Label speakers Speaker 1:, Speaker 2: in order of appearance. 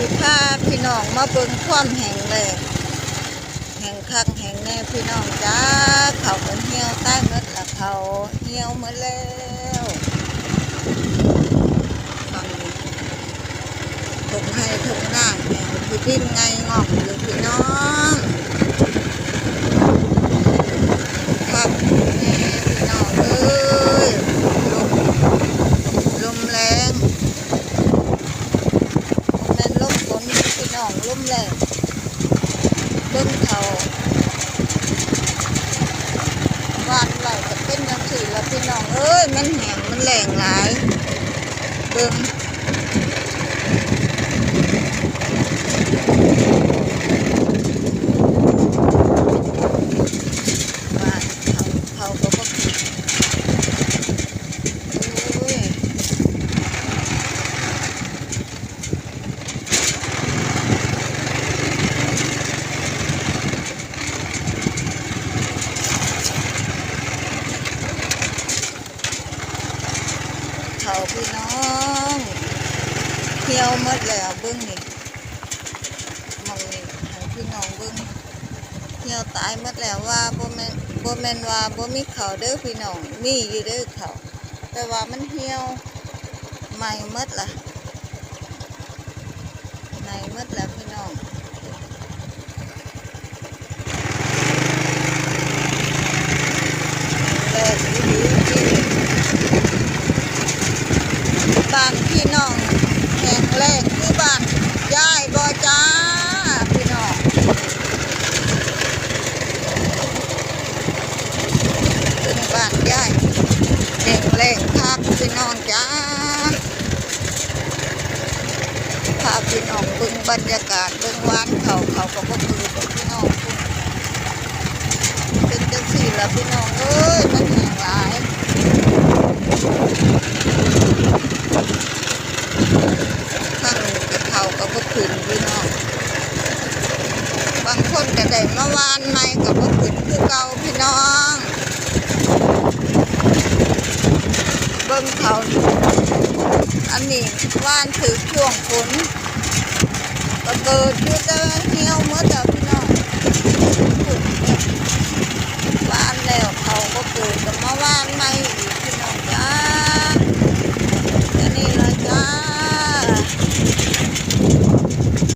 Speaker 1: สิพาพี่น้องมาเบิ่งความแห้งแล้งแห้งคักแห้งแน่พี่น้องจ้าเขาเป็นเหี่ยวใต้หมดละเขาเหี่ยวหมดแล้วฟังดิถุงให้ถุงหน้าแห้งคือดินไงงอกอยู่พี่น้องคักแน่พี่น้องเอ้ยลมแรงลมฝนพี่น้องลมแรงเบิ่งเขาวานไหลก็เป็นจังซี่ละพี่น้องเอ้ยมันแห้งมันแรงหลายเบิ่งวานเขาก็บ่โอ้ยเขาพี่น้องเหี่ยวหมดแล้วเบิ่งนี่มองนี่ให้พี่น้องเบิ่งเหี่ยวตายหมดแล้วว่าบ่แม่นว่าบ่มีเขาเด้อพี่น้องมีอยู่เด้อเขาแต่ว่ามันเหี่ยวไหม้หมดล่ะไหม้หมดแล้วพี่น้องแลกดีๆที่บ้านพี่น้องแห่งแรกคือบ้านยายบ่จ้าพี่น้องเป็นบ้านยายแห่งแรกครับพี่น้องจ้าพาพี่น้องเบิ่งบรรยากาศเบิ่งวานเขาก็บ่คือพี่น้องเป็นจังซี่ล่ะพี่น้องเอ้ยมันแห้งหลายข้างเขาก็บ่ขึ้นพี่น้องบางคนก็ได้มาวานใหม่ก็บ่ขึ้นคือเก่าพี่น้องเบิ่งเขาอันนี้วานถือช่วงฝนก็เกิดอยู่แต่เหี่ยวหมดแล้ว